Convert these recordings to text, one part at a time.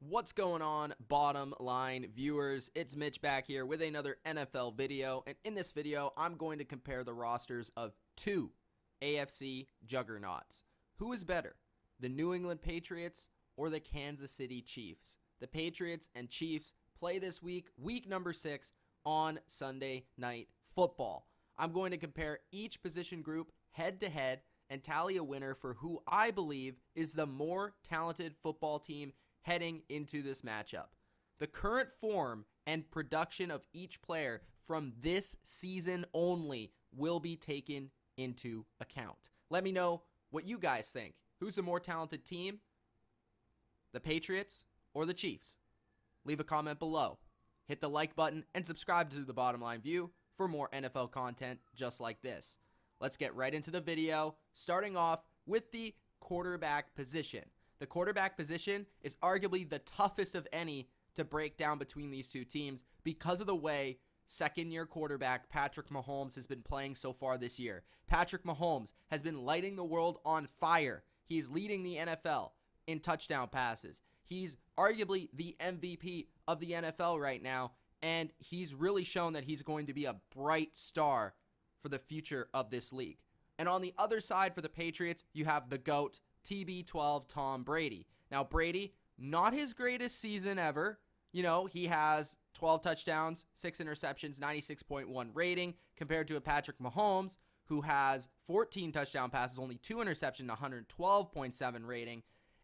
What's going on, bottom line viewers? It's Mitch back here with another NFL video, and in this video, I'm going to compare the rosters of two AFC juggernauts. Who is better, the New England Patriots or the Kansas City Chiefs? The Patriots and Chiefs play this week, week number 6, on Sunday Night Football. I'm going to compare each position group head-to-head and tally a winner for who I believe is the more talented football team heading into this matchup. The current form and production of each player from this season only will be taken into account. Let me know what you guys think. Who's the more talented team? The Patriots or the Chiefs? Leave a comment below. Hit the like button and subscribe to The Bottom Line View for more NFL content just like this. Let's get right into the video, starting off with the quarterback position. The quarterback position is arguably the toughest of any to break down between these two teams because of the way second-year quarterback Patrick Mahomes has been playing so far this year. Patrick Mahomes has been lighting the world on fire. He's leading the NFL in touchdown passes. He's arguably the MVP of the NFL right now, and he's really shown that he's going to be a bright star for the future of this league. And on the other side for the Patriots, you have the GOAT, TB12 Tom Brady. Now, Brady, not his greatest season ever. You know, he has 12 touchdowns, 6 interceptions, 96.1 rating, compared to a Patrick Mahomes, who has 14 touchdown passes, only 2 interceptions, 112.7 rating,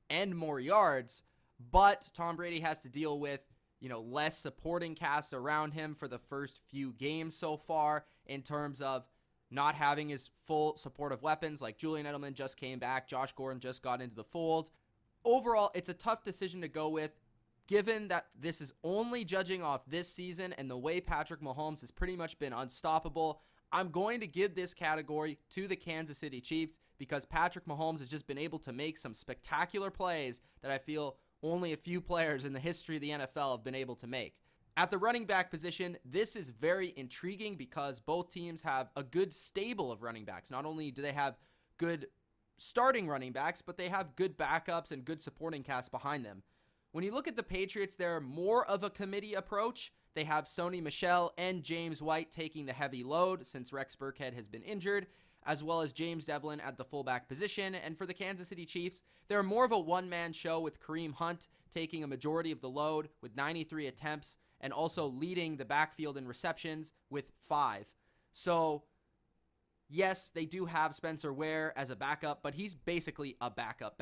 and more yards. But Tom Brady has to deal with, less supporting cast around him for the first few games so far in terms of not having his full supportive weapons, like Julian Edelman just came back, Josh Gordon just got into the fold. Overall, it's a tough decision to go with, given that this is only judging off this season and the way Patrick Mahomes has pretty much been unstoppable. I'm going to give this category to the Kansas City Chiefs because Patrick Mahomes has just been able to make some spectacular plays that I feel only a few players in the history of the NFL have been able to make. At the running back position, this is very intriguing because both teams have a good stable of running backs. Not only do they have good starting running backs, but they have good backups and good supporting cast behind them. When you look at the Patriots, they're more of a committee approach. They have Sony Michel and James White taking the heavy load since Rex Burkhead has been injured, as well as James Devlin at the fullback position. And for the Kansas City Chiefs, they're more of a one-man show with Kareem Hunt taking a majority of the load with 93 attempts and also leading the backfield in receptions with 5. So, yes, they do have Spencer Ware as a backup, but he's basically a backup.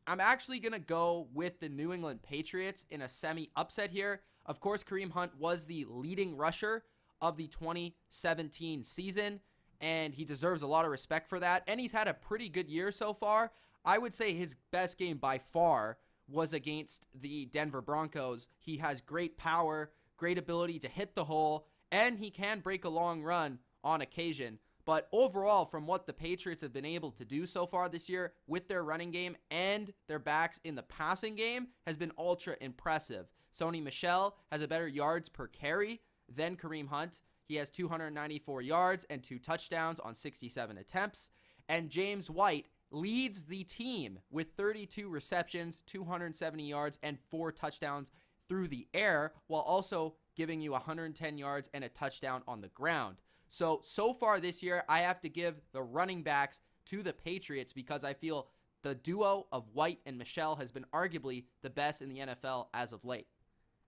I'm actually going to go with the New England Patriots in a semi-upset here. Of course, Kareem Hunt was the leading rusher of the 2017 season, and he deserves a lot of respect for that, and he's had a pretty good year so far. I would say his best game by far was against the Denver Broncos. He has great power, great ability to hit the hole, and he can break a long run on occasion. But overall, from what the Patriots have been able to do so far this year with their running game and their backs in the passing game has been ultra impressive. Sony Michel has a better yards per carry than Kareem Hunt. He has 294 yards and 2 touchdowns on 67 attempts. And James White leads the team with 32 receptions, 270 yards, and 4 touchdowns through the air, while also giving you 110 yards and a touchdown on the ground. So far this year, I have to give the running backs to the Patriots because I feel the duo of White and Michel has been arguably the best in the NFL as of late.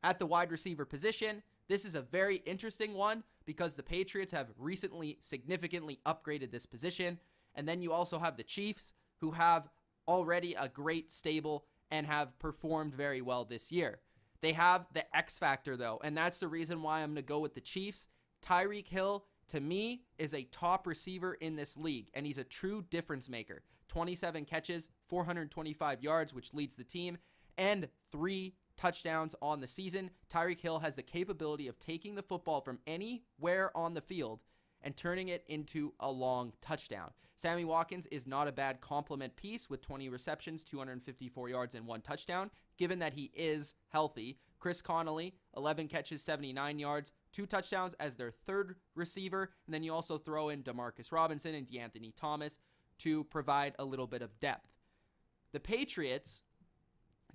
At the wide receiver position, this is a very interesting one because the Patriots have recently significantly upgraded this position. And then you also have the Chiefs, who have already a great stable and have performed very well this year. They have the X factor, though, and that's the reason why I'm going to go with the Chiefs. Tyreek Hill, to me, is a top receiver in this league, and he's a true difference maker. 27 catches, 425 yards, which leads the team, and 3 touchdowns on the season. Tyreek Hill has the capability of taking the football from anywhere on the field and turning it into a long touchdown. Sammy Watkins is not a bad complement piece with 20 receptions, 254 yards, and 1 touchdown, given that he is healthy. Chris Connolly, 11 catches, 79 yards, 2 touchdowns as their third receiver, and then you also throw in Demarcus Robinson and DeAnthony Thomas to provide a little bit of depth. The Patriots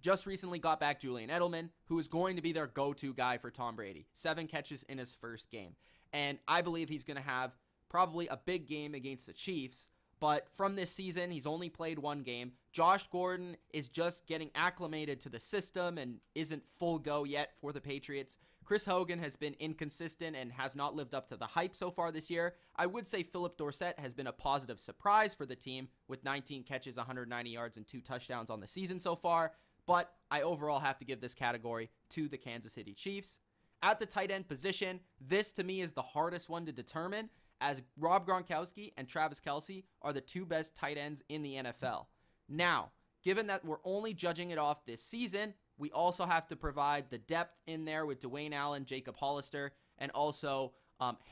just recently got back Julian Edelman, who is going to be their go-to guy for Tom Brady. 7 catches in his first game. And I believe he's going to have probably a big game against the Chiefs. But from this season, he's only played 1 game. Josh Gordon is just getting acclimated to the system and isn't full go yet for the Patriots. Chris Hogan has been inconsistent and has not lived up to the hype so far this year. I would say Philip Dorsett has been a positive surprise for the team with 19 catches, 190 yards, and 2 touchdowns on the season so far. But I overall have to give this category to the Kansas City Chiefs. At the tight end position, this to me is the hardest one to determine, as Rob Gronkowski and Travis Kelce are the 2 best tight ends in the NFL. Now, given that we're only judging it off this season, we also have to provide the depth in there with Dwayne Allen, Jacob Hollister, and also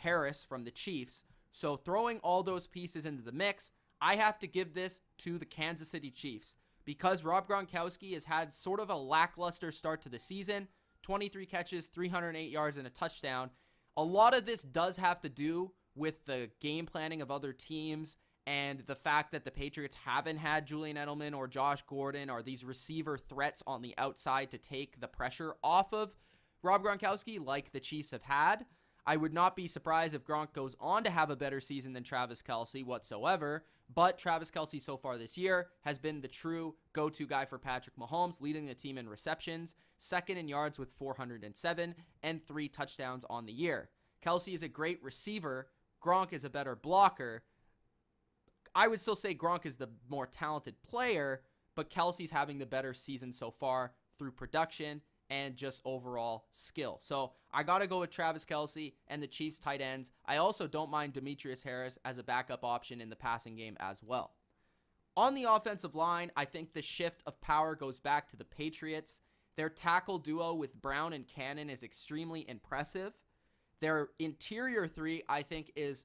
Harris from the Chiefs. So throwing all those pieces into the mix, I have to give this to the Kansas City Chiefs. Because Rob Gronkowski has had sort of a lackluster start to the season, 23 catches, 308 yards, and a touchdown. A lot of this does have to do with the game planning of other teams and the fact that the Patriots haven't had Julian Edelman or Josh Gordon or these receiver threats on the outside to take the pressure off of Rob Gronkowski like the Chiefs have had. I would not be surprised if Gronk goes on to have a better season than Travis Kelce whatsoever, but Travis Kelce so far this year has been the true go-to guy for Patrick Mahomes, leading the team in receptions, second in yards with 407, and 3 touchdowns on the year. Kelce is a great receiver. Gronk is a better blocker. I would still say Gronk is the more talented player, but Kelce's having the better season so far through production and just overall skill. So I got to go with Travis Kelce and the Chiefs tight ends. I also don't mind Demetrius Harris as a backup option in the passing game as well. On the offensive line, I think the shift of power goes back to the Patriots. Their tackle duo with Brown and Cannon is extremely impressive. Their interior 3, I think, is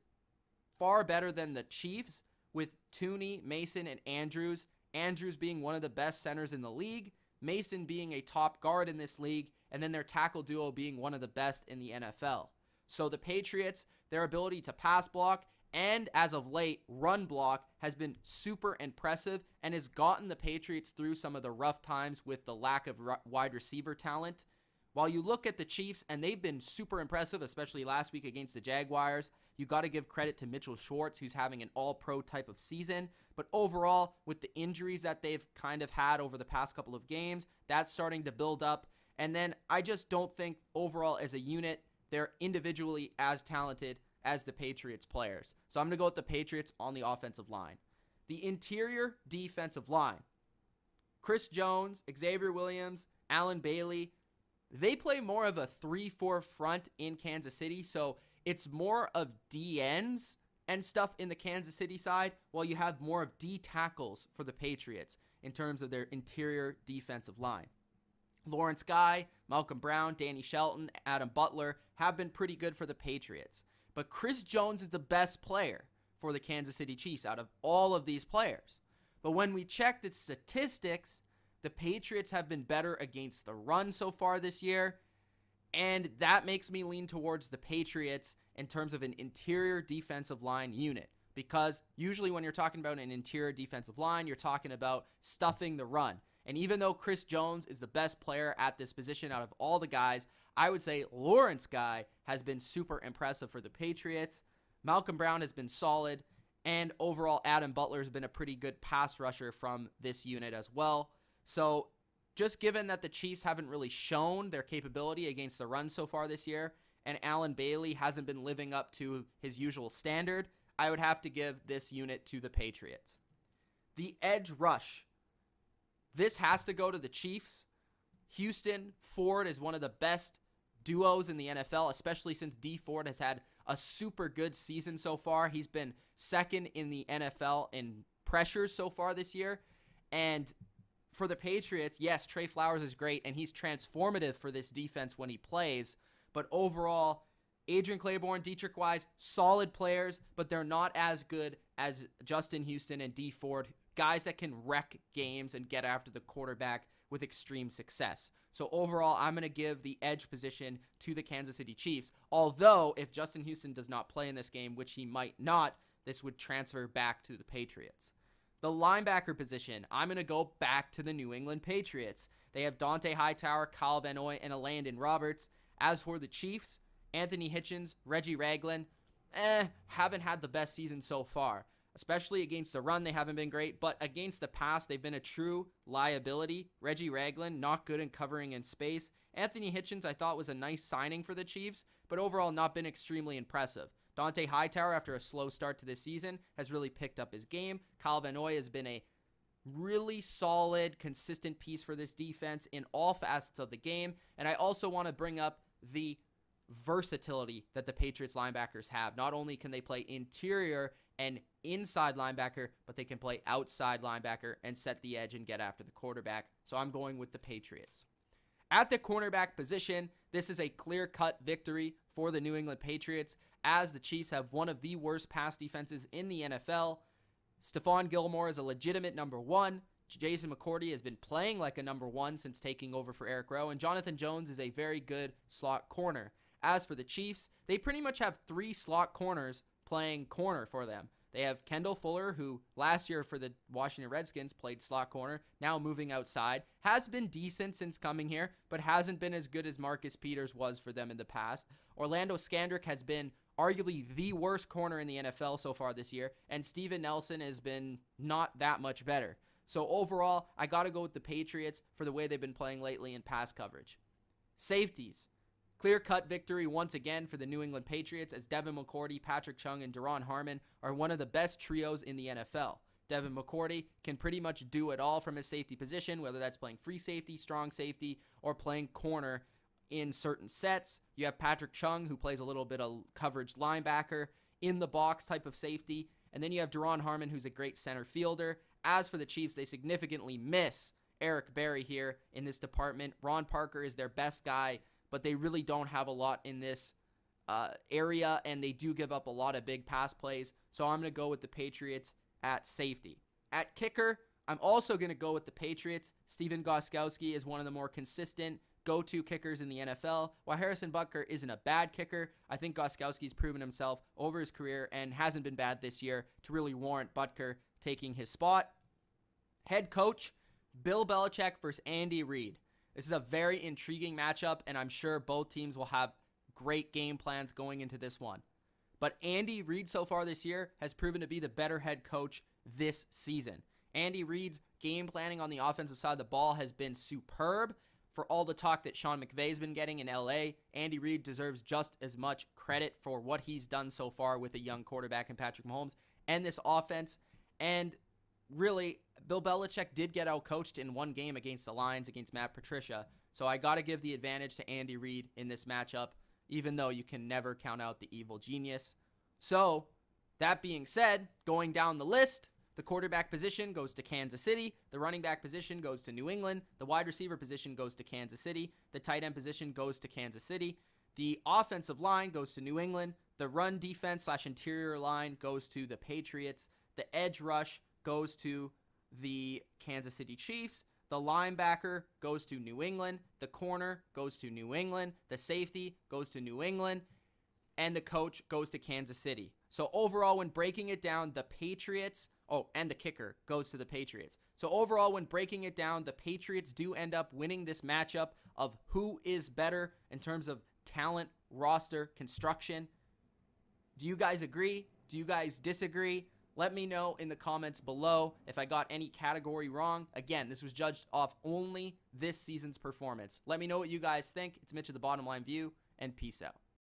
far better than the Chiefs, with Tooney, Mason, and Andrews. Andrews being one of the best centers in the league, Mason being a top guard in this league, and then their tackle duo being one of the best in the NFL. So the Patriots, their ability to pass block and, as of late, run block has been super impressive and has gotten the Patriots through some of the rough times with the lack of wide receiver talent. While you look at the Chiefs, and they've been super impressive, especially last week against the Jaguars, you got to give credit to Mitchell Schwartz, who's having an all-pro type of season. But overall, with the injuries that they've kind of had over the past couple of games, that's starting to build up. And then I just don't think overall as a unit, they're individually as talented as the Patriots players. So I'm going to go with the Patriots on the offensive line. The interior defensive line, Chris Jones, Xavier Williams, Allen Bailey, they play more of a 3-4 front in Kansas City, so it's more of DNs and stuff in the Kansas City side, while you have more of D tackles for the Patriots in terms of their interior defensive line. Lawrence Guy, Malcolm Brown, Danny Shelton, Adam Butler have been pretty good for the Patriots. But Chris Jones is the best player for the Kansas City Chiefs out of all of these players. But when we check the statistics, the Patriots have been better against the run so far this year, and that makes me lean towards the Patriots in terms of an interior defensive line unit, because usually when you're talking about an interior defensive line, you're talking about stuffing the run. And even though Chris Jones is the best player at this position out of all the guys, I would say Lawrence Guy has been super impressive for the Patriots. Malcolm Brown has been solid, and overall Adam Butler has been a pretty good pass rusher from this unit as well. So just given that the Chiefs haven't really shown their capability against the run so far this year, and Allen Bailey hasn't been living up to his usual standard, I would have to give this unit to the Patriots. The edge rush. This has to go to the Chiefs. Houston Ford is one of the best duos in the NFL, especially since D Ford has had a super good season so far. He's been second in the NFL in pressures so far this year. And for the Patriots, yes, Trey Flowers is great, and he's transformative for this defense when he plays. But overall, Adrian Claiborne, Dietrich Wise, solid players, but they're not as good as Justin Houston and D Ford, guys that can wreck games and get after the quarterback with extreme success. So overall, I'm going to give the edge position to the Kansas City Chiefs. Although, if Justin Houston does not play in this game, which he might not, this would transfer back to the Patriots. The linebacker position, I'm going to go back to the New England Patriots. They have Dante Hightower, Kyle Van Noy, and Landon Roberts. As for the Chiefs, Anthony Hitchens, Reggie Ragland, haven't had the best season so far. Especially against the run, they haven't been great, but against the pass, they've been a true liability. Reggie Ragland, not good in covering in space. Anthony Hitchens, I thought, was a nice signing for the Chiefs, but overall not been extremely impressive. Dante Hightower, after a slow start to this season, has really picked up his game. Kyle Van Noy has been a really solid, consistent piece for this defense in all facets of the game. And I also want to bring up the versatility that the Patriots linebackers have. Not only can they play interior and inside linebacker, but they can play outside linebacker and set the edge and get after the quarterback. So I'm going with the Patriots. At the cornerback position, this is a clear-cut victory for the New England Patriots, as the Chiefs have one of the worst pass defenses in the NFL. Stephon Gilmore is a legitimate number one. Jason McCourty has been playing like a number one since taking over for Eric Rowe, and Jonathan Jones is a very good slot corner. As for the Chiefs, they pretty much have three slot corners playing corner for them. They have Kendall Fuller, who last year for the Washington Redskins played slot corner, now moving outside. Has been decent since coming here, but hasn't been as good as Marcus Peters was for them in the past. Orlando Scandrick has been arguably the worst corner in the NFL so far this year, and Steven Nelson has been not that much better. So overall, I got to go with the Patriots for the way they've been playing lately in pass coverage. Safeties. Clear-cut victory once again for the New England Patriots, as Devin McCourty, Patrick Chung, and Daron Harmon are one of the best trios in the NFL. Devin McCourty can pretty much do it all from his safety position, whether that's playing free safety, strong safety, or playing corner in certain sets. You have Patrick Chung, who plays a little bit of coverage linebacker, in the box type of safety. And then you have Daron Harmon, who's a great center fielder. As for the Chiefs, they significantly miss Eric Berry here in this department. Ron Parker is their best guy, but they really don't have a lot in this area, and they do give up a lot of big pass plays. So I'm going to go with the Patriots at safety. At kicker, I'm also going to go with the Patriots. Steven Gostkowski is one of the more consistent go-to kickers in the NFL. While Harrison Butker isn't a bad kicker, I think Gostkowski's proven himself over his career and hasn't been bad this year to really warrant Butker taking his spot. Head coach, Bill Belichick versus Andy Reid. This is a very intriguing matchup, and I'm sure both teams will have great game plans going into this one. But Andy Reid so far this year has proven to be the better head coach this season. Andy Reid's game planning on the offensive side of the ball has been superb. For all the talk that Sean McVay's been getting in LA, Andy Reid deserves just as much credit for what he's done so far with a young quarterback in Patrick Mahomes and this offense. And really, Bill Belichick did get outcoached in one game against the Lions, against Matt Patricia. So I got to give the advantage to Andy Reid in this matchup, even though you can never count out the evil genius. So, that being said, going down the list, the quarterback position goes to Kansas City. The running back position goes to New England. The wide receiver position goes to Kansas City. The tight end position goes to Kansas City. The offensive line goes to New England. The run defense / interior line goes to the Patriots. The edge rush goes to the Kansas City Chiefs. The linebacker goes to New England. The corner goes to New England. The safety goes to New England. And the coach goes to Kansas City. So overall, when breaking it down, the Patriots, and the kicker goes to the Patriots. So overall, when breaking it down, the Patriots do end up winning this matchup of who is better in terms of talent, roster, construction. Do you guys agree? Do you guys disagree? Let me know in the comments below if I got any category wrong. Again, this was judged off only this season's performance. Let me know what you guys think. It's Mitch of TheBottomLineView, and peace out.